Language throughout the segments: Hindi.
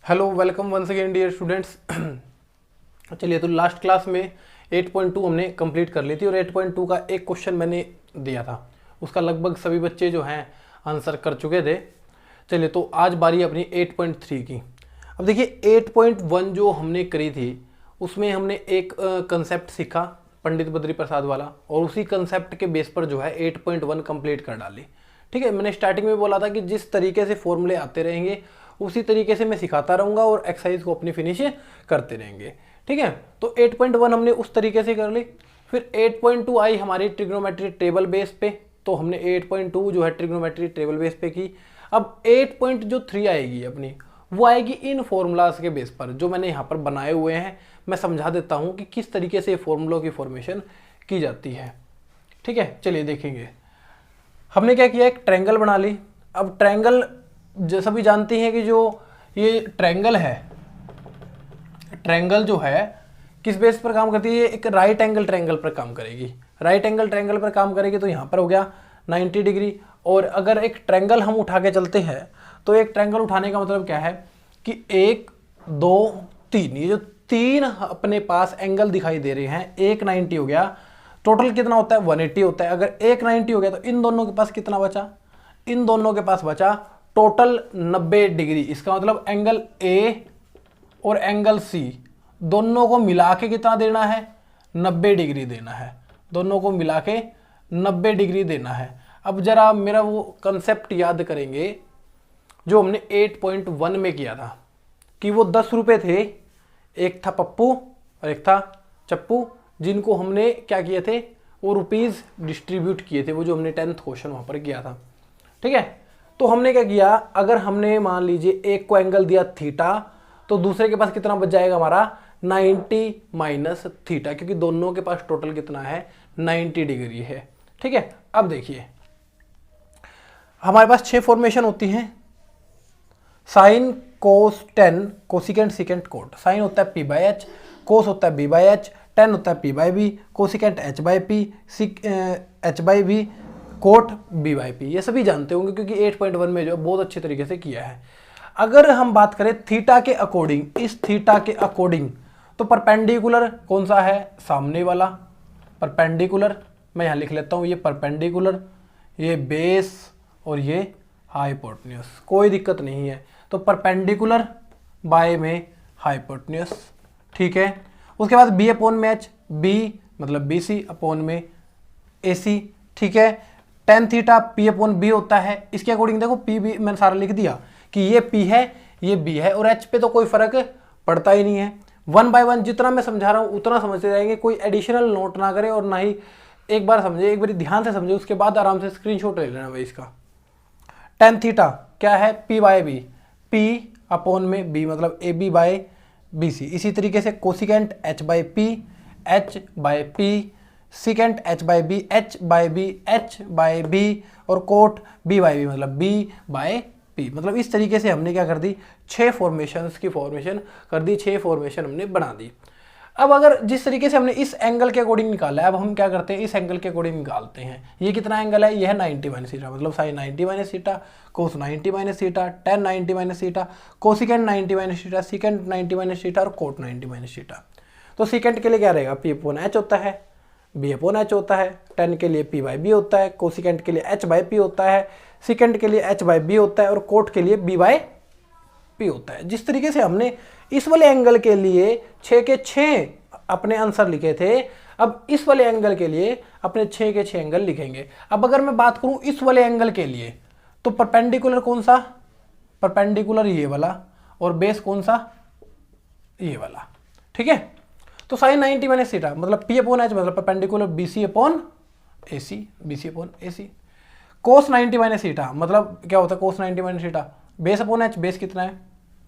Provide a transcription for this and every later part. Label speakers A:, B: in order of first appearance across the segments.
A: Hello welcome once again dear students. चलिए, तो लास्ट क्लास में 8.2 हमने कंप्लीट कर ली थी और 8.2 का एक क्वेश्चन मैंने दिया था, उसका लगभग सभी बच्चे जो हैं आंसर कर चुके थे। चलिए, तो आज बारी अपनी 8.3 की। अब देखिए 8.1 जो हमने करी थी उसमें हमने एक कंसेप्ट सीखा पंडित बद्री प्रसाद वाला, और उसी कंसेप्ट के बेस पर जो है 8.1 कंप्लीट कर डाली। ठीक है, मैंने स्टार्टिंग में बोला था कि जिस तरीके से फॉर्मूले आते रहेंगे उसी तरीके से मैं सिखाता रहूंगा और एक्सरसाइज को अपनी फिनिश करते रहेंगे। ठीक है, तो 8.1 हमने उस तरीके से कर ली। फिर 8.2 आई हमारी ट्रिग्नोमेट्री टेबल बेस पे, तो हमने 8.2 जो है ट्रिग्नोमेट्री टेबल बेस पे की। अब 8.3 आएगी अपनी, वो आएगी इन फॉर्मूलाज के बेस पर जो मैंने यहाँ पर बनाए हुए हैं। मैं समझा देता हूँ कि किस तरीके से फॉर्मूलों की फॉर्मेशन की जाती है। ठीक है, चलिए देखेंगे। हमने क्या किया, एक ट्रायंगल बना ली। अब ट्रायंगल जैसा भी जानती हैं कि जो ये ट्रायंगल है, ट्रायंगल जो है किस बेस पर काम करती है, ये एक राइट एंगल ट्रायंगल पर काम करेगी। राइट एंगल ट्रायंगल पर काम करेगी तो यहाँ पर हो गया 90 डिग्री। और अगर एक ट्रायंगल हम उठा के चलते हैं तो एक ट्रायंगल उठाने का मतलब क्या है कि 1 2 3, ये जो तीन अपने पास एंगल दिखाई दे रहे हैं, एक 90 हो गया। टोटल कितना होता है, 180 होता है। अगर एक 90 हो गया तो इन दोनों के पास कितना बचा, इन दोनों के पास बचा टोटल 90 डिग्री। इसका मतलब एंगल ए और एंगल सी दोनों को मिला के कितना देना है, 90 डिग्री देना है। दोनों को मिला के 90 डिग्री देना है। अब जरा मेरा वो कंसेप्ट याद करेंगे जो हमने 8.1 में किया था कि वो 10 रुपये थे, एक था पप्पू और एक था चप्पू, जिनको हमने क्या किए थे, वो रुपीज़ डिस्ट्रीब्यूट किए थे, वो जो हमने 10th क्वेश्चन वहाँ पर किया था। ठीक है, तो हमने क्या किया, अगर हमने मान लीजिए एक को एंगल दिया थीटा तो दूसरे के पास कितना बच जाएगा हमारा 90 माइनस थीटा, क्योंकि दोनों के पास टोटल कितना है 90 डिग्री है। ठीक है, अब देखिए हमारे पास 6 फॉर्मेशन होती हैं। Sine cos tan cosecant secant cot. Sine होता है p बाई एच, कोस होता है b बाई एच, टेन होता है p by B, cosecant h by P, h by B, cot b by P. ये सभी जानते होंगे क्योंकि 8.1 में जो बहुत अच्छे तरीके से किया है। अगर हम बात करें थीटा के अकॉर्डिंग, इस थीटा के अकॉर्डिंग, तो परपेंडिकुलर कौन सा है, सामने वाला परपेंडिकुलर। मैं यहाँ लिख लेता हूँ, ये परपेंडिकुलर, ये बेस और ये हाइपोटेन्यूस, कोई दिक्कत नहीं है। तो परपेंडिकुलर बाय में हाइपोटेन्यूस। ठीक है, उसके बाद बी अपॉन में एच, बी मतलब बी सी अपॉन में ए सी। ठीक है, tan theta P upon B होता है। इसके अकॉर्डिंग देखो पी बी मैंने सारा लिख दिया कि ये पी है ये बी है, और एच पे तो कोई फर्क पड़ता ही नहीं है। 1 बाय 1 जितना मैं समझा रहा हूँ उतना समझते जाएंगे, कोई एडिशनल नोट ना करें और ना ही एक बार समझे, एक बार ध्यान से समझे, उसके बाद आराम से स्क्रीनशॉट ले लेना भाई इसका। टेन थीटा क्या है, P by B, P upon में बी मतलब A B by B C. इसी तरीके से cosecant H by P, H by P, secant H by B, H by B, H by B, और कोट बी बाई बी मतलब बी बाय पी। मतलब इस तरीके से हमने क्या कर दी, 6 फॉर्मेशंस की फॉर्मेशन कर दी, 6 फॉर्मेशन हमने बना दी। अब अगर जिस तरीके से हमने इस एंगल के अकॉर्डिंग निकाला है, अब हम क्या करते हैं, इस एंगल के अकॉर्डिंग निकालते हैं। ये कितना एंगल है, ये है 90 माइनस थीटा, मतलब साइन 90 माइनस थीटा, कोस 90 minus theta, ten 90 minus theta, cosecant 90 minus theta, secant 90 minus theta और कोट 90 माइनस थीटा। तो सिकेंट के लिए क्या रहेगा, पी अपॉन एच होता है, बी अपॉन एच होता है, टेन के लिए पी बाई बी होता है, कोसिकेंट के लिए एच बाई पी होता है, सिकेंट के लिए एच बाई बी होता है, और कोट के लिए बी बाई पी होता है। जिस तरीके से हमने इस वाले एंगल के लिए 6 के 6 अपने आंसर लिखे थे, अब इस वाले एंगल के लिए अपने 6 के 6 एंगल लिखेंगे। अब अगर मैं बात करूं इस वाले एंगल के लिए, तो परपेंडिकुलर कौन सा, परपेंडिकुलर ये वाला, और बेस कौन सा, ये वाला। ठीक है, तो साइन 90 माइनस थीटा मतलब पी अपॉन एच मतलब perpendicular B C upon a C, B C upon a C. Cos 90 minus theta मतलब क्या होता है, कोस 90 minus theta, base upon H, base कितना है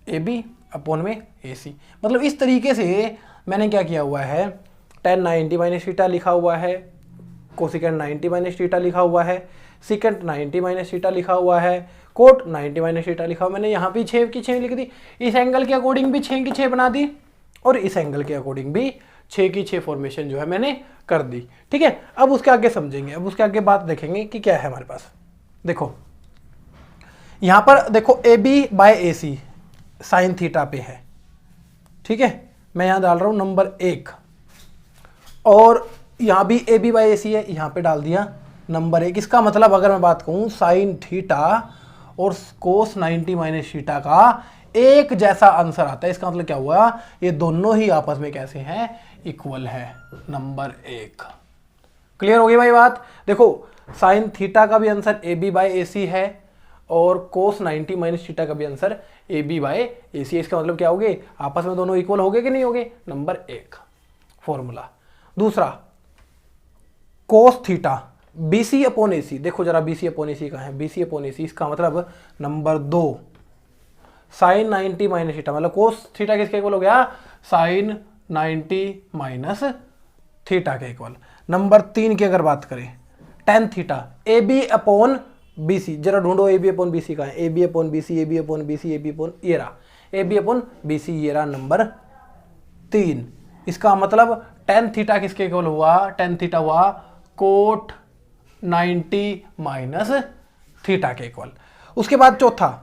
A: ए बी अपॉन में ए सी। मतलब इस तरीके से मैंने क्या किया हुआ है, टेन 90 माइनस थीटा लिखा हुआ है, कोसिकेंट 90 माइनस थीटा लिखा हुआ है, सिकेंट 90 माइनस थीटा लिखा हुआ है, कोट 90 माइनस थीटा लिखा हुआ। मैंने यहाँ भी 6 की 6 लिख दी, इस एंगल के अकॉर्डिंग भी 6 की 6 बना दी, और इस एंगल के अकॉर्डिंग भी 6 की 6 फॉर्मेशन जो है मैंने कर दी। ठीक है, अब उसके आगे समझेंगे, अब उसके आगे बात देखेंगे कि क्या है हमारे पास। देखो यहाँ पर देखो A B by A C, sine theta पे है। ठीक है, मैं यहाँ डाल रहा हूँ नंबर 1, और यहाँ भी ए बी बाई ए सी है, यहाँ पे डाल दिया नंबर 1। इसका मतलब अगर मैं बात कहूँ साइन थीटा और कोस 90 माइनस थीटा का एक जैसा आंसर आता है, इसका मतलब क्या हुआ, ये दोनों ही आपस में कैसे हैं, इक्वल है, नंबर 1। क्लियर होगी भाई बात। देखो साइन थीटा का भी आंसर ए बी बाई ए सी है और कोस 90 माइनस थीटा का भी आंसर ए बी बाई ए सी। इसका मतलब क्या हो गए, आपस में दोनों इक्वल हो गए कि नहीं हो गए, नंबर 1 फॉर्मूला। दूसरा cos theta b C upon a c, देखो जरा बी सी अपॉन ए सी कहाँ है, बी सी अपॉन ए सी, इसका मतलब नंबर 2 साइन 90 माइनस थीटा, मतलब कोस थीटा किसके इक्वल हो गया, साइन 90 माइनस थीटा के इक्वल। नंबर 3 की अगर बात करें tan theta A B upon B C, जरा ढूंढो A B upon B C कहाँ है, A B upon B C, A B upon B C, A B upon ये रहा, A B upon B C ये रहा नंबर 3। इसका मतलब टेन थीटा किसके इक्वल हुआ, टेन थीटा हुआ कोट 90 माइनस थीटा के इक्वल। उसके बाद चौथा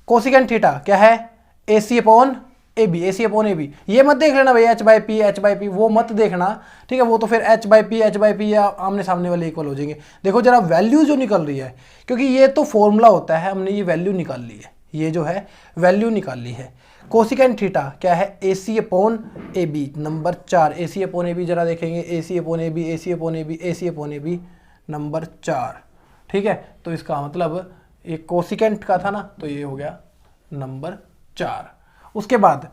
A: कोसिकेंट थीटा क्या है, a c upon a b, a c upon a b. ये मत देख लेना भाई एच बाई पी वो मत देखना, ठीक है, वो तो फिर एच बाई पी या आमने सामने वाले इक्वल हो जाएंगे। देखो जरा वैल्यू जो निकल रही है, क्योंकि ये तो फॉर्मूला होता है, हमने ये वैल्यू निकाल ली है, ये जो है वैल्यू निकाल ली है। कोसिकेंट थीटा क्या है, a c upon a b number 4, a c upon a b जरा देखेंगे, a c upon a b, a c upon a b, a c upon a b number 4। ठीक है, तो इसका मतलब ये कोसिकेंट का था ना, तो ये हो गया नंबर 4। उसके बाद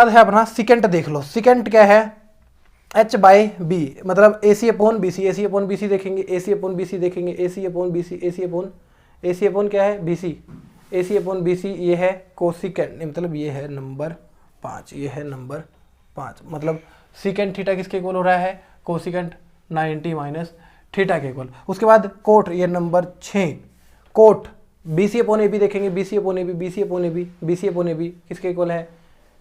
A: है अपना सिकेंट, देख लो सिकेंट क्या है, एच बाई बी, मतलब ए सी अपॉन बी सी, ए सी अपॉन बी सी देखेंगे, ए सी अपॉन बी सी देखेंगे, a c upon B C, A c upon क्या है बी सी, ए सी अपॉन बी सी, ये है कोसिकेंट, मतलब ये है नंबर 5, ये है नंबर 5, मतलब सिकेंट थीटा किसके इक्वल हो रहा है, कोसिकेंट 90 माइनस थीटा के इक्वल। उसके बाद कोट, ये number 6, cot b C upon a b देखेंगे, b C upon a b, b C upon a b, b C upon a b किसके इक्वल है,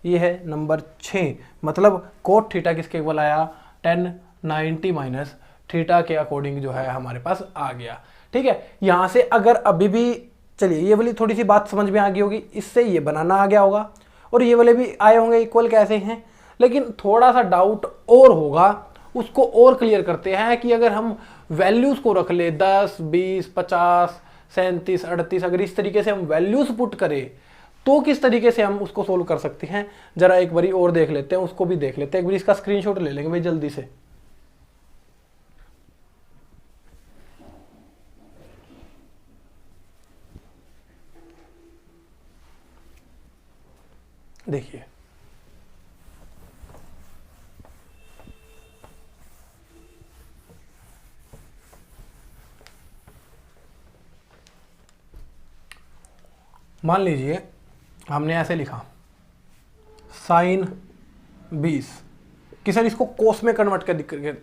A: ये है नंबर 6, मतलब कोट थीटा किसके इक्वल आया, 1090 माइनस थीटा के अकॉर्डिंग जो है हमारे पास आ गया। ठीक है, यहाँ से अगर अभी भी, चलिए ये वाली थोड़ी सी बात समझ में आ गई होगी, इससे ये बनाना आ गया होगा और ये वाले भी आए होंगे इक्वल कैसे हैं, लेकिन थोड़ा सा डाउट और होगा, उसको और क्लियर करते हैं कि अगर हम वैल्यूज को रख ले 10, 20, 50, 37, 38, अगर इस तरीके से हम वैल्यूज पुट करें तो किस तरीके से हम उसको सोल्व कर सकते हैं, जरा एक बारी और देख लेते हैं, उसको भी देख लेते हैं, एक बारी इसका स्क्रीनशॉट ले लेंगे भाई जल्दी से। देखिए मान लीजिए हमने ऐसे लिखा साइन 20 कि सर इसको कोस में कन्वर्ट कर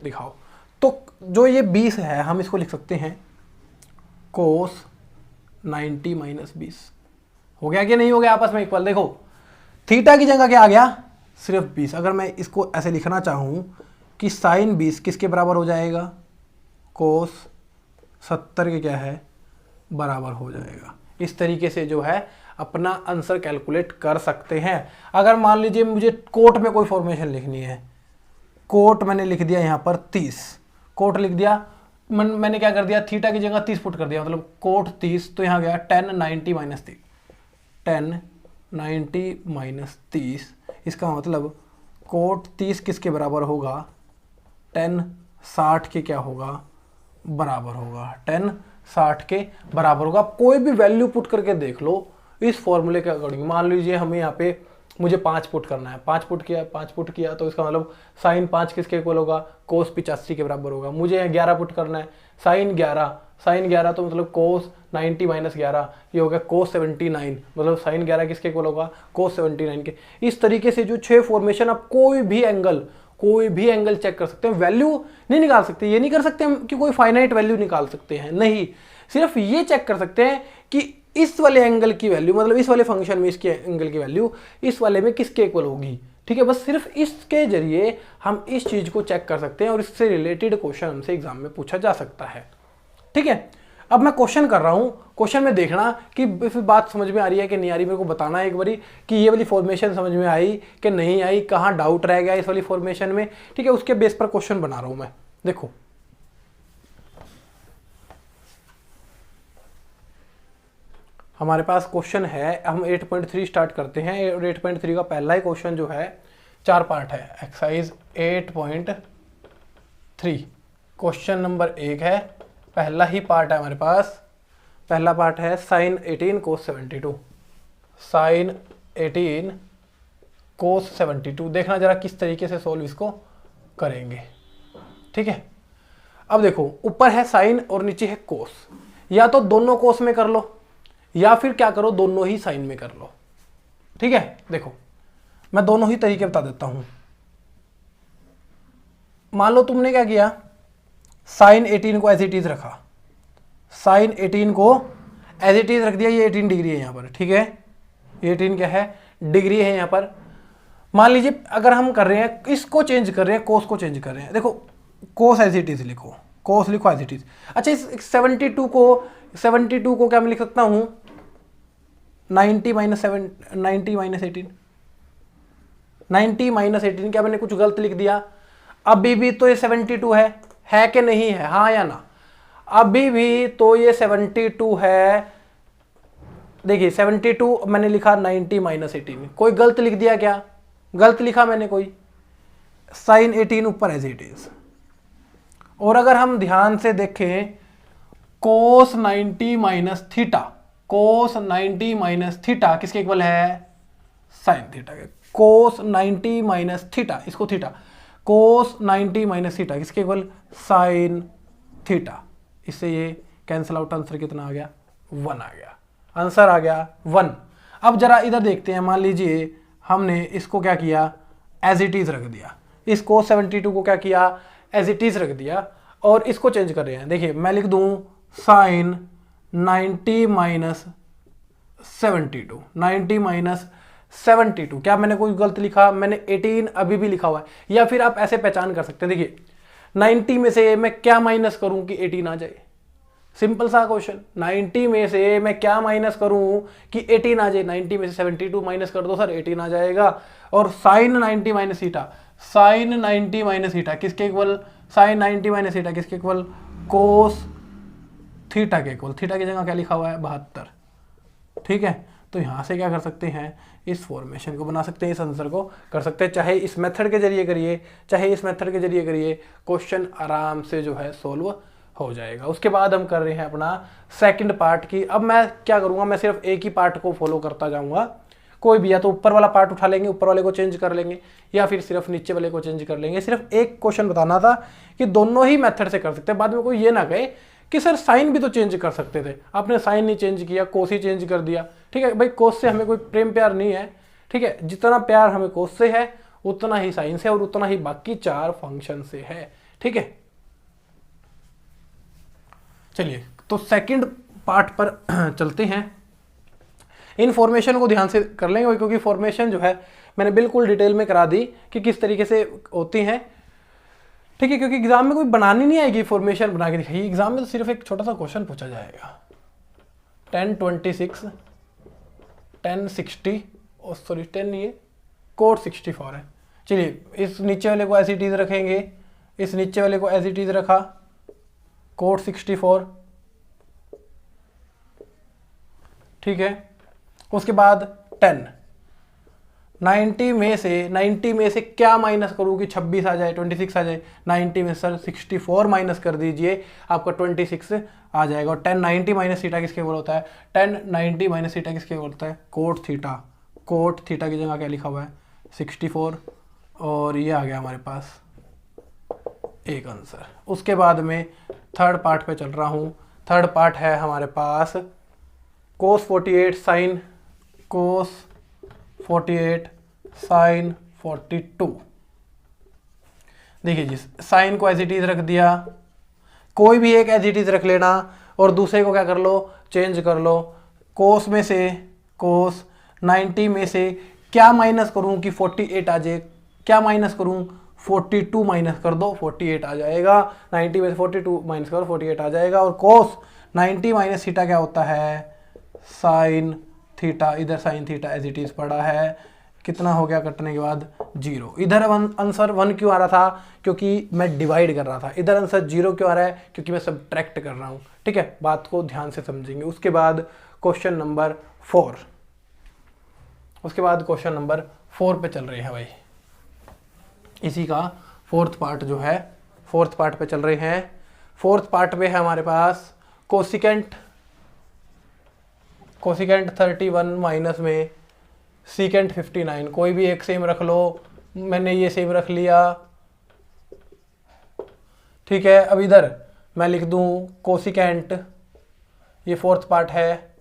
A: दिखाओ, तो जो ये 20 है हम इसको लिख सकते हैं कोस 90 माइनस 20। हो गया कि नहीं हो गया आपस में इक्वल। देखो थीटा की जगह क्या आ गया, सिर्फ 20। अगर मैं इसको ऐसे लिखना चाहूँ कि साइन 20 किसके बराबर हो जाएगा, कोस 70 के क्या है बराबर हो जाएगा। इस तरीके से जो है अपना आंसर कैलकुलेट कर सकते हैं। अगर मान लीजिए मुझे कोट में कोई फॉर्मेशन लिखनी है, कोट मैंने लिख दिया यहाँ पर 30, कोट लिख दिया, मैंने क्या कर दिया, थीटा की जगह 30 पुट कर दिया, मतलब कोट 30, तो यहाँ गया 1090 माइनस 30, 1090 माइनस 30। इसका मतलब कोट 30 किसके बराबर होगा, 1060 के क्या होगा बराबर होगा, 1060 के बराबर होगा। कोई भी वैल्यू पुट करके देख लो इस फॉर्मूले के अकॉर्डिंग। मान लीजिए हमें यहाँ पे मुझे 5 पुट करना है, 5 पुट किया तो इसका मतलब साइन 5 किसके इक्वल होगा, कोस 85 के बराबर होगा। मुझे 11 पुट करना है, साइन 11 तो मतलब कोस 90 माइनस 11, ये हो गया कोस 79, मतलब साइन 11 किसके इक्वल होगा, कोस 79 के। इस तरीके से जो 6 फॉर्मेशन आप कोई भी एंगल चेक कर सकते हैं। वैल्यू नहीं निकाल सकते, ये नहीं कर सकते हम कि कोई फाइनाइट वैल्यू निकाल सकते हैं, नहीं, सिर्फ ये चेक कर सकते हैं कि इस वाले एंगल की वैल्यू, मतलब इस वाले फंक्शन में इसके एंगल की वैल्यू इस वाले में किसके इक्वल होगी। ठीक है, बस सिर्फ इसके जरिए हम इस चीज को चेक कर सकते हैं और इससे रिलेटेड क्वेश्चन हमसे एग्जाम में पूछा जा सकता है। ठीक है, अब मैं क्वेश्चन कर रहा हूँ, क्वेश्चन में देखना कि फिर बात समझ में आ रही है कि नहीं आ रही, मेरे को बताना है एक बारी कि ये वाली फॉर्मेशन समझ में आई कि नहीं आई, कहाँ डाउट रह गया इस वाली फॉर्मेशन में, ठीक है। उसके बेस पर क्वेश्चन बना रहा हूँ मैं। देखो हमारे पास क्वेश्चन है, हम 8.3 स्टार्ट करते हैं और 8.3 का पहला ही क्वेश्चन जो है 4 पार्ट है। एक्सरसाइज 8.3 क्वेश्चन नंबर 1 है, पहला ही पार्ट है हमारे पास। पहला पार्ट है साइन 18 कोस 72, साइन 18 कोस 72। देखना जरा किस तरीके से सोल्व इसको करेंगे, ठीक है। अब देखो ऊपर है साइन और नीचे है कोस, या तो दोनों कोस में कर लो या फिर क्या करो दोनों ही साइन में कर लो, ठीक है। देखो मैं दोनों ही तरीके बता देता हूं। मान लो तुमने क्या किया, साइन 18 को एज इट इज रखा, साइन 18 को एज इट इज रख दिया। ये 18 डिग्री है यहां पर, ठीक है। ये 18 क्या है, डिग्री है यहां पर। मान लीजिए अगर हम कर रहे हैं इसको चेंज कर रहे हैं, कोस को चेंज कर रहे हैं। देखो कोस एज इट इज लिखो, कोस लिखो एज इट इज। अच्छा इस 72 को क्या मैं लिख सकता हूं 90 माइनस 18, 90 माइनस 18। क्या मैंने कुछ गलत लिख दिया? अभी भी तो ये 72 है कि नहीं है, हाँ या ना? अभी भी तो ये 72 है। देखिए 72 मैंने लिखा 90 माइनस 18, कोई गलत लिख दिया क्या? गलत लिखा मैंने कोई? साइन 18 ऊपर एज इट इज। और अगर हम ध्यान से देखें कोस 90 माइनस थीटा, कोस 90 माइनस थीटा किसके इक्वल है? साइन थीटा के। कोस 90 माइनस थीटा, इसको थीटा, कोस 90 माइनस थीटा किसके इक्वल? Sine theta. इससे ये कैंसिल आउट, आंसर कितना आ गया? 1 आ गया, आंसर आ गया 1। अब जरा इधर देखते हैं, मान लीजिए हमने इसको क्या किया, एज इट इज रख दिया। इस कोस 72 को क्या किया, एज इट इज रख दिया और इसको चेंज कर रहे हैं। देखिए मैं लिख दूं साइन 90 माइनस 72, 90 माइनस 72। क्या मैंने कोई गलत लिखा? मैंने 18 अभी भी लिखा हुआ है। या फिर आप ऐसे पहचान कर सकते हैं, देखिए 90 में से मैं क्या माइनस करूं कि 18 आ जाए? सिंपल सा क्वेश्चन, 90 में से मैं क्या माइनस करूं कि 18 आ जाए? 90 में से 72 माइनस कर दो सर, 18 आ जाएगा। और sine 90 minus theta, sine 90 minus theta किसके इक्वल? साइन 90 माइनस थीटा किसके इक्वल? कोस थीटा के इक्वल। थीटा की जगह क्या लिखा हुआ है? 72, ठीक है। तो यहां से क्या कर सकते हैं, इस फॉर्मेशन को बना सकते हैं, इस आंसर को कर सकते हैं। चाहे इस मेथड के जरिए करिए, चाहे इस मेथड के जरिए करिए, क्वेश्चन आराम से जो है सोल्व हो जाएगा। उसके बाद हम कर रहे हैं अपना सेकंड पार्ट की। अब मैं क्या करूंगा, मैं सिर्फ एक ही पार्ट को फॉलो करता जाऊंगा। कोई भी, या तो ऊपर वाला पार्ट उठा लेंगे, ऊपर वाले को चेंज कर लेंगे, या फिर सिर्फ नीचे वाले को चेंज कर लेंगे। सिर्फ एक क्वेश्चन बताना था कि दोनों ही मेथड से कर सकते हैं। बाद में कोई ये ना कहे कि सर साइन भी तो चेंज कर सकते थे, आपने साइन नहीं चेंज किया, कोस ही चेंज कर दिया। ठीक है भाई, कोस से हमें कोई प्रेम प्यार नहीं है, ठीक है। जितना प्यार हमें कोस से है उतना ही साइन से और उतना ही बाकी 4 फंक्शन से है, ठीक है। चलिए तो सेकंड पार्ट पर चलते हैं। इन फॉर्मेशन को ध्यान से कर लेंगे क्योंकि फॉर्मेशन जो है मैंने बिल्कुल डिटेल में करा दी कि किस तरीके से होती हैं, ठीक है। क्योंकि एग्जाम में कोई बनानी नहीं आएगी फॉर्मेशन बना के दिखाइए, एग्जाम में तो सिर्फ एक छोटा सा क्वेश्चन पूछा जाएगा। 1026 1060 और सॉरी 10 नहीं है, कोड 64 है। चलिए इस नीचे वाले को एज इट इज रखेंगे, इस नीचे वाले को एज इट इज रखा, कोड 64, ठीक है। उसके बाद 10, 90 में से क्या माइनस करूँ कि 26 आ जाए, 26 आ जाए। 90 में सर 64 माइनस कर दीजिए, आपका 26 आ जाएगा। और 10 90 माइनस थीटा किसके इक्वल होता है? 10 90 माइनस थीटा किसके इक्वल होता है? Cot theta. कोट थीटा की जगह क्या लिखा हुआ है? 64। और ये आ गया हमारे पास एक आंसर। उसके बाद में थर्ड पार्ट पे चल रहा हूँ। थर्ड पार्ट है हमारे पास कोस 48 साइन, कोस 48 साइन 42। देखिए जी, साइन को एज इट इज रख दिया, कोई भी एक एज इट इज रख लेना और दूसरे को क्या कर लो, चेंज कर लो। कोस में से, कोस 90 में से क्या माइनस करूं कि 48 आ जाए? क्या माइनस करूं? 42 माइनस कर दो, 48 आ जाएगा। 90 में से 42 माइनस करो, 48 आ जाएगा। और कोस 90 माइनस थीटा क्या होता है, साइन थीटा। इधर sine theta as it is पड़ा है, कितना हो गया कटने के बाद 0। इधर आंसर 1 क्यों आ रहा था, क्योंकि मैं डिवाइड कर रहा था। इधर आंसर 0 क्यों आ रहा है, क्योंकि मैं सबट्रैक्ट कर रहा हूँ। ठीक है, बात को ध्यान से समझेंगे। उसके बाद क्वेश्चन नंबर 4, उसके बाद क्वेश्चन नंबर 4 पे चल रहे हैं भाई। इसी का फोर्थ पार्ट जो है, फोर्थ पार्ट पे चल रहे हैं। फोर्थ पार्ट पे है हमारे पास कोसिकेंट 31 माइनस में सीकेंट 59। कोई भी एक सेम रख लो, मैंने ये सेम रख लिया। ठीक है, अब इधर मैं लिख दूं कोसिकेंट, ये फोर्थ पार्ट है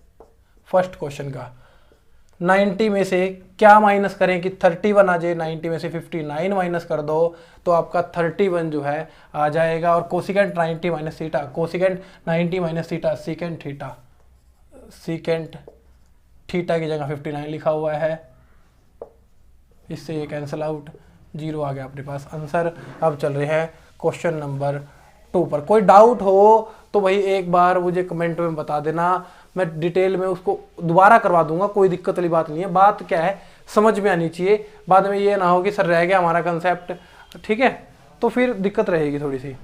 A: फर्स्ट क्वेश्चन का। 90 में से क्या माइनस करें कि 31 आ जाए, 90 में से 59 माइनस कर दो तो आपका 31 जो है आ जाएगा। और cosecant 90 minus theta, cosecant 90 minus theta secant theta, secant theta की जगह 59 लिखा हुआ है, इससे ये कैंसिल आउट, 0 आ गया अपने पास आंसर। अब चल रहे हैं क्वेश्चन नंबर 2 पर। कोई डाउट हो तो भाई एक बार मुझे कमेंट में बता देना, मैं डिटेल में उसको दोबारा करवा दूंगा, कोई दिक्कत वाली बात नहीं है। बात क्या है समझ में आनी चाहिए, बाद में ये ना हो कि सर रह गया हमारा कंसेप्ट, ठीक है, तो फिर दिक्कत रहेगी थोड़ी सी।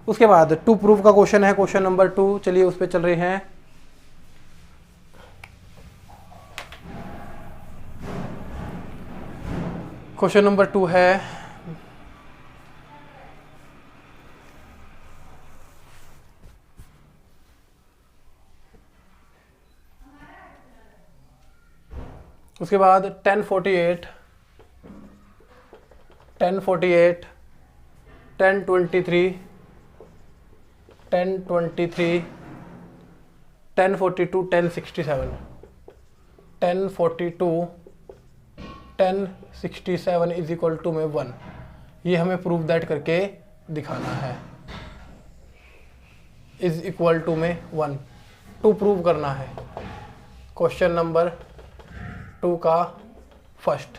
A: उसके बाद 2 प्रूफ का क्वेश्चन है, क्वेश्चन नंबर 2, चलिए उस पर चल रहे हैं। क्वेश्चन नंबर 2 है, उसके बाद 1048, 1023, 1042, 1067, 1042, 1067 इज इक्वल टू में 1। ये हमें प्रूफ दैट करके दिखाना है, इज इक्वल टू में 1, 2 प्रूव करना है। क्वेश्चन नंबर 2 का फर्स्ट,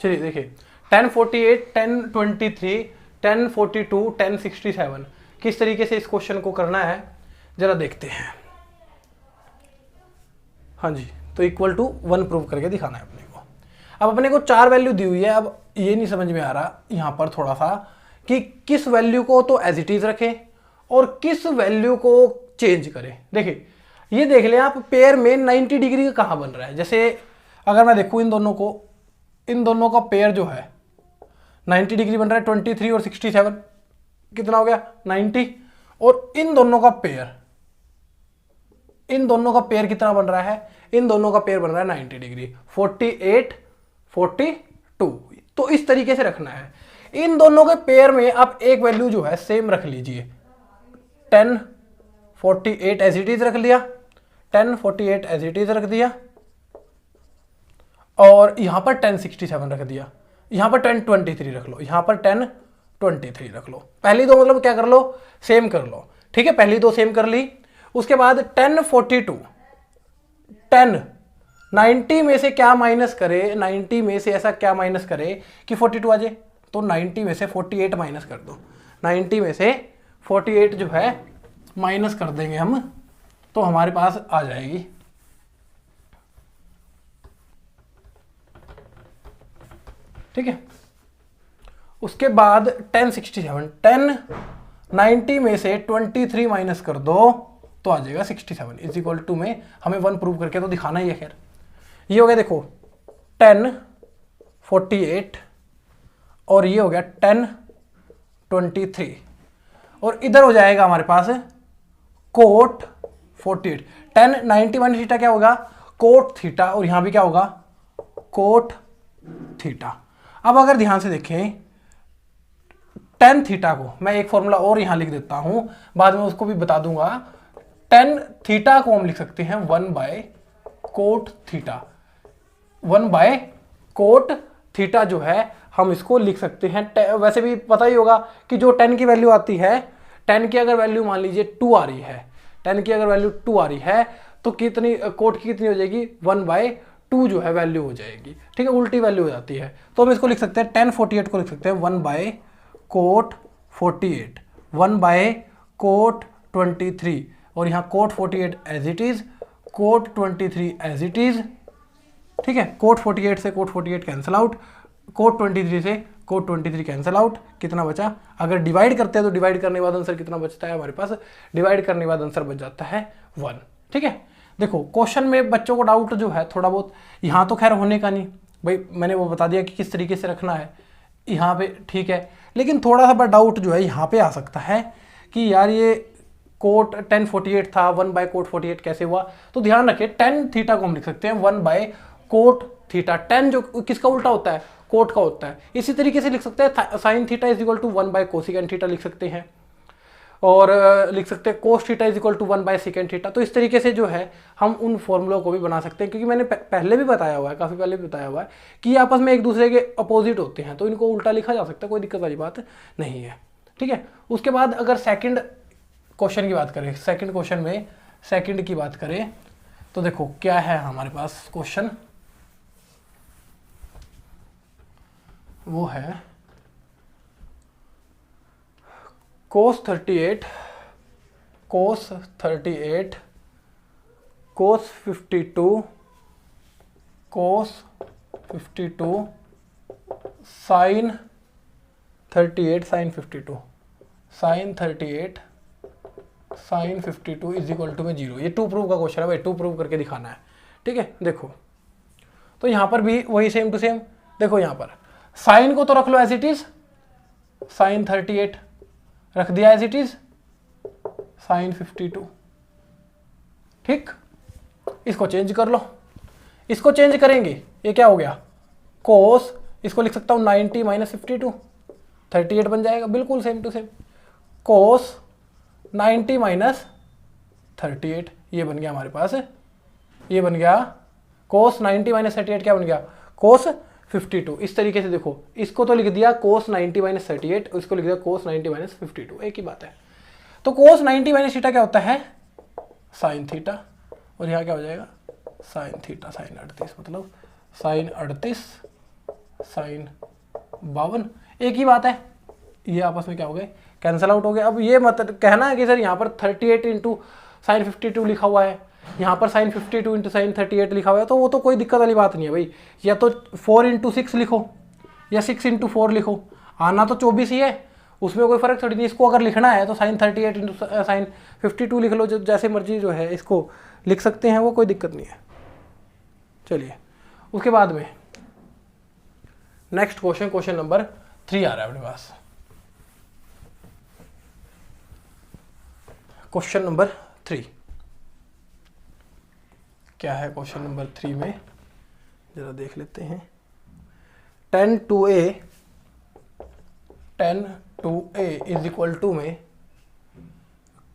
A: चलिए देखिए 1048, 1023, 1042, 1067 किस तरीके से इस क्वेश्चन को करना है जरा देखते हैं। हाँ जी, तो इक्वल टू 1 प्रूव करके दिखाना है अपने को। अब अपने को 4 वैल्यू दी हुई है, अब ये नहीं समझ में आ रहा यहां पर थोड़ा सा कि किस वैल्यू को तो एज इट इज रखें और किस वैल्यू को चेंज करें। देखिए ये देख लें आप, पेयर में 90 डिग्री का कहाँ बन रहा है। जैसे अगर मैं देखूँ इन दोनों को, इन दोनों का पेयर जो है 90 डिग्री बन रहा है, 23 और 67 कितना हो गया 90। और इन दोनों का पेयर, इन दोनों का पेयर कितना बन रहा है, इन दोनों का पेयर बन रहा है 90 डिग्री, 48, 42। तो इस तरीके से रखना है। इन दोनों के पेयर में आप एक वैल्यू जो है सेम रख लीजिए, 1048 एज इट इज रख लिया, 1048 एज इट इज रख दिया, और यहां पर 1067 रख दिया, यहां पर 1023 रख लो, यहां पर 1023 रख लो। पहली दो मतलब क्या कर लो, सेम कर लो, ठीक है, पहली दो सेम कर ली। उसके बाद 1042, 90 में से क्या माइनस करे, 90 में से ऐसा क्या माइनस करे कि 42 आ जाए, तो 90 में से 48 माइनस कर दो, 90 में से 48 जो है माइनस कर देंगे हम, तो हमारे पास आ जाएगी, ठीक है। उसके बाद 1067, 90 में से 23 माइनस कर दो तो आ जाएगा 67 इज इक्वल टू में हमें 1 प्रूव करके तो दिखाना ही है। खैर ये हो गया देखो 1048 और ये हो गया 1023 और इधर हो जाएगा हमारे पास कोट 48, 1091 थीटा क्या होगा कोट थीटा, और यहां भी क्या होगा कोट थीटा। अब अगर ध्यान से देखें 10 थीटा को मैं एक फॉर्मूला और यहां लिख देता हूं, बाद में उसको भी बता दूंगा। 10 थीटा को हम लिख सकते हैं 1 by cot theta, 1 by cot theta जो है हम इसको लिख सकते हैं। वैसे भी पता ही होगा कि जो 10 की वैल्यू आती है, 10 की अगर वैल्यू मान लीजिए 2 आ रही है, 10 की अगर वैल्यू 2 आ रही है तो कितनी कोट की कितनी हो जाएगी 1 बाय 2 जो है वैल्यू हो जाएगी, ठीक है, उल्टी वैल्यू हो जाती है। तो हम इसको लिख सकते हैं tan 48 को लिख सकते हैं 1/cot 48, 1/cot 23, और यहाँ cot 48 as it is, cot 23 as it is, ठीक है। cot 48 से cot 48 कैंसिल आउट, cot 23 से cot 23 कैंसिल आउट, कितना बचा? अगर डिवाइड करते हैं तो डिवाइड करने के बाद आंसर कितना बचता है हमारे पास? डिवाइड करने के बाद आंसर बच जाता है 1, ठीक है। देखो क्वेश्चन में बच्चों को डाउट जो है थोड़ा बहुत, यहाँ तो खैर होने का नहीं भाई, मैंने वो बता दिया कि किस तरीके से रखना है यहाँ पे, ठीक है। लेकिन थोड़ा सा डाउट जो है यहाँ पे आ सकता है कि यार ये कोट tan 48 था, 1/cot 48 कैसे हुआ? तो ध्यान रखिए tan थीटा को हम लिख सकते हैं 1/cot थीटा। tan जो किसका उल्टा होता है? कोट का होता है। इसी तरीके से लिख सकते हैं sin theta is equal to 1/cosecant theta लिख सकते हैं, और लिख सकते हैं cos theta is equal to 1/secant theta. तो इस तरीके से जो है हम उन फॉर्मूलों को भी बना सकते हैं, क्योंकि मैंने पहले भी बताया हुआ है, काफ़ी पहले भी बताया हुआ है कि ये आपस में एक दूसरे के अपोजिट होते हैं, तो इनको उल्टा लिखा जा सकता है, कोई दिक्कत वाली बात नहीं है, ठीक है। उसके बाद अगर सेकंड क्वेश्चन की बात करें, सेकंड क्वेश्चन में सेकंड की बात करें तो देखो क्या है हमारे पास क्वेश्चन, वो है cos 38, cos 38, cos 52, cos 52, sin 38, sin 52, sin 38, sin 52 is equal to में 0। ये 2 प्रूव का क्वेश्चन है भाई, 2 प्रूव करके दिखाना है, ठीक है। देखो तो यहाँ पर भी वही सेम टू सेम, देखो यहाँ पर साइन को तो रख लो एज इट इज, sin 38 रख दिया एज इट इज, sin 52, ठीक। इसको चेंज कर लो, इसको चेंज करेंगे, ये क्या हो गया? cos, इसको लिख सकता हूं 90 - 52, 38 बन जाएगा, बिल्कुल सेम टू सेम। cos 90 - 38, ये बन गया हमारे पास, ये बन गया cos 90 - 38, क्या बन गया? cos 52। इस तरीके से देखो, इसको तो लिख दिया cos 90 - 38, इसको लिख दिया cos 90 - 52, एक ही बात है। तो cos 90 - थीटा क्या होता है? sin थीटा, और यहाँ क्या हो जाएगा? sin थीटा, sin 38, मतलब sin 38, sin 52, एक ही बात है। ये आपस में क्या हो गए? कैंसल आउट हो गया। अब ये मतलब कहना है कि सर यहाँ पर 38 इंटू sin 52 लिखा हुआ है, यहाँ पर sin 52 इंटू sin 38 लिखा हुआ है, तो वो तो कोई दिक्कत वाली बात नहीं है भाई। या तो 4 इंटू 6 लिखो या 6 इंटू 4 लिखो, आना तो 24 ही है, उसमें कोई फर्क थोड़ी नहीं। इसको अगर लिखना है तो sin 38 इंटू sin 52 लिख लो, जैसे मर्जी जो है इसको लिख सकते हैं, वो कोई दिक्कत नहीं है। चलिए उसके बाद में नेक्स्ट क्वेश्चन, क्वेश्चन नंबर 3 आ रहा है अपने पास। क्वेश्चन नंबर 3 क्या है? क्वेश्चन नंबर 3 में जरा देख लेते हैं। tan 2a is equal to में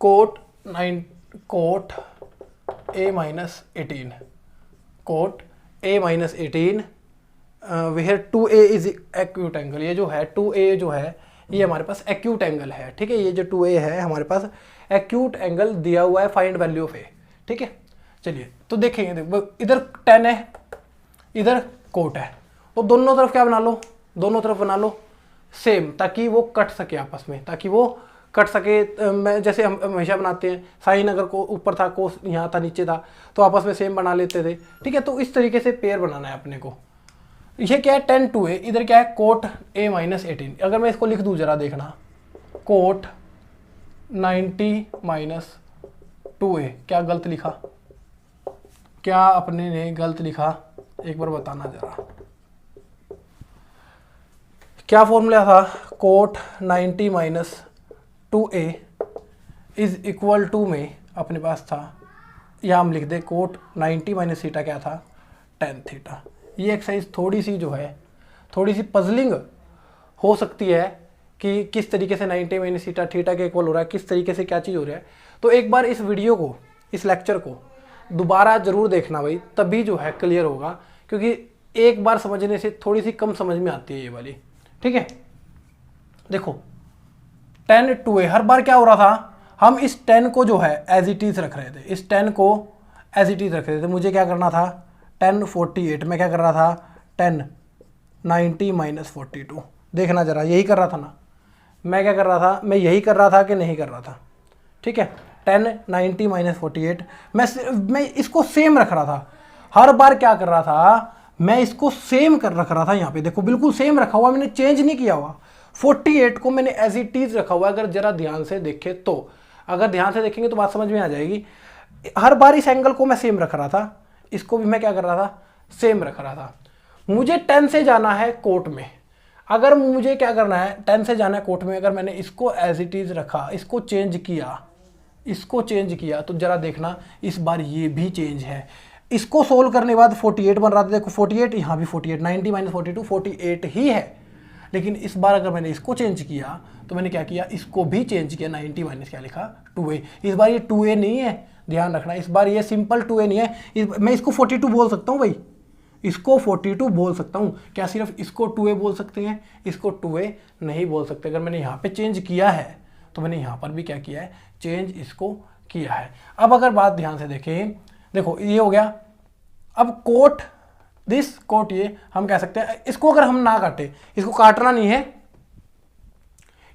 A: cot a minus 18, cot a minus 18 where 2a is acute angle। ये जो है 2a जो है ये हमारे पास एक्यूट एंगल है, ठीक है। ये जो 2a है हमारे पास एक्यूट एंगल दिया हुआ है, फाइंड वैल्यू ऑफ a, ठीक है। चलिए तो देखेंगे, देखो इधर tan है, इधर cot है, तो दोनों तरफ क्या बना लो? दोनों तरफ बना लो सेम, ताकि वो कट सके आपस में, ताकि वो कट सके। मैं जैसे हम हमेशा बनाते हैं, साइन अगर को ऊपर था, कोस यहाँ था, नीचे था, तो आपस में सेम बना लेते थे, ठीक है। तो इस तरीके से पेयर बनाना है अपने को। ये क्या है? tan 2a, इधर क्या है? cot a minus 18। अगर मैं इसको लिख दूँ जरा देखना, cot 90 minus 2a, क्या गलत लिखा? क्या अपने ने गलत लिखा? एक बार बताना जरा। क्या फॉर्मूला था? cot 90 minus 2a is equal to में अपने पास था, या हम लिख दे cot 90 minus थीटा क्या था? tan theta. ये एक्सरसाइज थोड़ी सी जो है, थोड़ी सी पजलिंग हो सकती है कि किस तरीके से 90 minus थीटा थीटा के इक्वल हो रहा है, किस तरीके से क्या चीज़ हो रहा है। तो एक बार इस वीडियो को, इस लेक्चर को दोबारा ज़रूर देखना भाई, तभी जो है क्लियर होगा, क्योंकि एक बार समझने से थोड़ी सी कम समझ में आती है ये वाली, ठीक है। देखो tan 2a, हर बार क्या हो रहा था? हम इस tan को जो है एज इट इज रख रहे थे, इस tan को एज इट इज रख रहे थे। मुझे क्या करना था? 10 48, मैं क्या कर रहा था 10 90 माइनस 42, देखना जरा यही कर रहा था ना, मैं क्या कर रहा था, मैं यही कर रहा था कि नहीं कर रहा था, ठीक है। 10 90 माइनस 48, मैं इसको सेम रख रहा था, हर बार क्या कर रहा था, मैं इसको सेम कर रख रहा था, यहाँ पे देखो बिल्कुल सेम रखा हुआ, मैंने चेंज नहीं किया हुआ, 48 को मैंने एज इट इज रखा हुआ। अगर जरा ध्यान से देखें तो, अगर ध्यान से देखेंगे तो बात समझ में आ जाएगी। हर बार इस एंगल को मैं सेम रख रहा था, इसको भी मैं क्या कर रहा था, सेम रख रहा था। मुझे 10 से जाना है कोर्ट में, अगर मुझे क्या करना है 10 से जाना है कोर्ट में, अगर मैंने इसको एज इट इज रखा, इसको चेंज किया तो जरा देखना इस बार ये भी चेंज है। इसको सोल्व करने के बाद 48 बन रहा था, देखो 48, यहाँ भी 48, 90 माइनस 42 48 ही है। लेकिन इस बार अगर मैंने इसको चेंज किया तो मैंने क्या किया, इसको भी चेंज किया, 90 माइनस क्या लिखा 2a। इस बार ये 2a नहीं है, ध्यान रखना, इस बार ये सिंपल 2a नहीं है। मैं इसको 42 बोल सकता हूँ भाई, इसको 42 बोल सकता हूँ, क्या सिर्फ इसको 2a बोल सकते हैं, इसको 2a नहीं बोल सकते। अगर मैंने यहाँ पे चेंज किया है तो मैंने यहाँ पर भी क्या किया है, चेंज इसको किया है। अब अगर बात ध्यान से देखें, देखो ये हो गया। अब कोट दिस कोट, ये हम कह सकते हैं, इसको अगर हम ना काटे, इसको काटना नहीं है,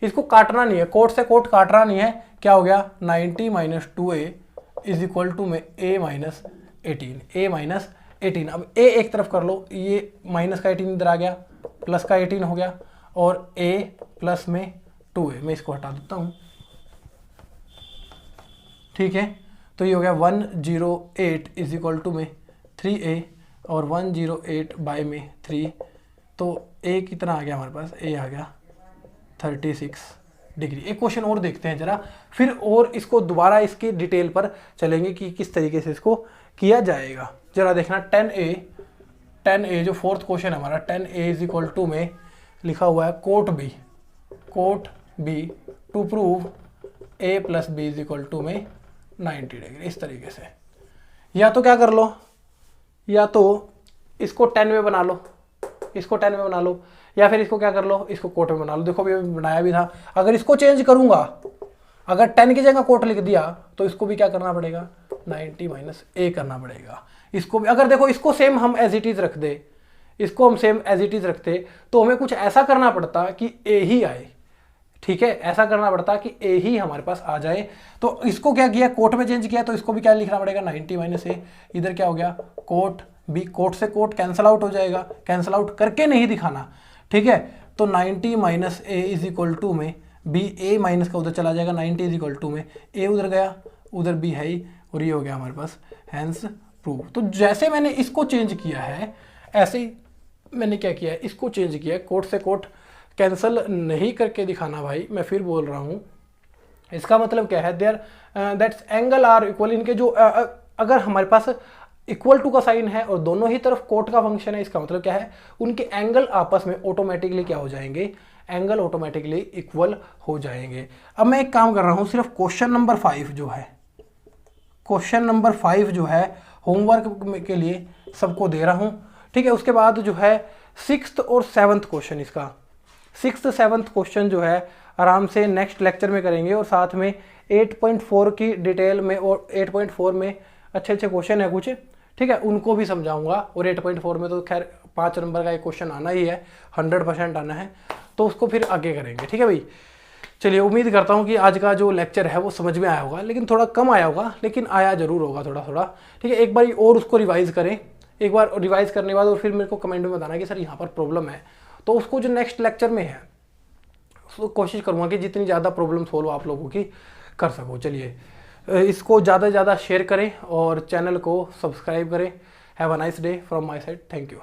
A: इसको काटना नहीं है, कोट से कोट काटना नहीं है, क्या हो गया 90 minus 2a is equal to में a माइनस 18, a माइनस 18। अब a एक तरफ कर लो, ये माइनस का 18 इधर आ गया, प्लस का 18 हो गया, और a प्लस में 2a, मैं इसको हटा देता हूँ, ठीक है। तो ये हो गया 108 इज इक्वल टू में 3a, और 108 बाय में 3, तो a कितना आ गया हमारे पास, a आ गया 36 डिग्री। एक क्वेश्चन और देखते हैं जरा, फिर और इसको दोबारा इसकी डिटेल पर चलेंगे कि किस तरीके से इसको किया जाएगा। जरा देखना 10a जो फोर्थ क्वेश्चन है हमारा, 10a इज इक्वल टू में लिखा हुआ है cot B to prove a plus बी इज इक्वल टू में 90 डिग्री। इस तरीके से या तो क्या कर लो, या तो इसको 10 में बना लो, इसको 10 में बना लो, या फिर इसको क्या कर लो, इसको कोट में बना लो। देखो अभी बनाया भी था, अगर इसको चेंज करूंगा, अगर 10 की जगह कोट लिख दिया तो इसको भी क्या करना पड़ेगा, 90 माइनस a करना पड़ेगा। इसको भी अगर देखो इसको सेम हम एज इट इज रख दे, इसको हम सेम एज इट इज रखते तो हमें कुछ ऐसा करना पड़ता कि a ही आए, ठीक है, ऐसा करना पड़ता कि a ही हमारे पास आ जाए। तो इसको क्या किया, कोट में चेंज किया, तो इसको भी क्या लिखना पड़ेगा 90 माइनस a। इधर क्या हो गया कोट बी, कोट से कोट कैंसल आउट हो जाएगा, कैंसल आउट करके नहीं दिखाना, ठीक है। तो 90 minus a is equal to में b, a माइनस का उधर चला जाएगा, 90 इज इक्वल टू में a उधर गया, उधर b है ही, और ये हो गया हमारे पास हैंस प्रूव। तो जैसे मैंने इसको चेंज किया है, ऐसे ही मैंने क्या किया है, इसको चेंज किया है। कोट से कोट कैंसल नहीं करके दिखाना भाई, मैं फिर बोल रहा हूँ। इसका मतलब क्या है, there that's angle are equal, इनके जो अगर हमारे पास इक्वल टू का साइन है और दोनों ही तरफ कोट का फंक्शन है, इसका मतलब क्या है, उनके एंगल आपस में ऑटोमेटिकली क्या हो जाएंगे, एंगल ऑटोमेटिकली इक्वल हो जाएंगे। अब मैं एक काम कर रहा हूँ, सिर्फ क्वेश्चन नंबर 5 जो है, क्वेश्चन नंबर 5 जो है होमवर्क के लिए सबको दे रहा हूँ, ठीक है। उसके बाद जो है 6th और 7th क्वेश्चन, इसका 6th 7th क्वेश्चन जो है आराम से नेक्स्ट लेक्चर में करेंगे, और साथ में 8.4 की डिटेल में, और 8.4 में अच्छे अच्छे क्वेश्चन है कुछ, ठीक है, उनको भी समझाऊंगा। और 8.4 में तो खैर 5 नंबर का एक क्वेश्चन आना ही है, 100% आना है, तो उसको फिर आगे करेंगे, ठीक है भाई। चलिए, उम्मीद करता हूँ कि आज का जो लेक्चर है वो समझ में आया होगा, लेकिन थोड़ा कम आया होगा, लेकिन आया जरूर होगा थोड़ा थोड़ा, ठीक है। एक बार और उसको रिवाइज़ करें, एक बार रिवाइज़ करने के बाद और फिर मेरे को कमेंट में बताना कि सर यहाँ पर प्रॉब्लम है, तो उसको जो नेक्स्ट लेक्चर में है उसको कोशिश करूँगा कि जितनी ज़्यादा प्रॉब्लम सोल्व आप लोगों की कर सको। चलिए, इसको ज़्यादा से ज़्यादा शेयर करें और चैनल को सब्सक्राइब करें। Have a nice day from my side, thank you.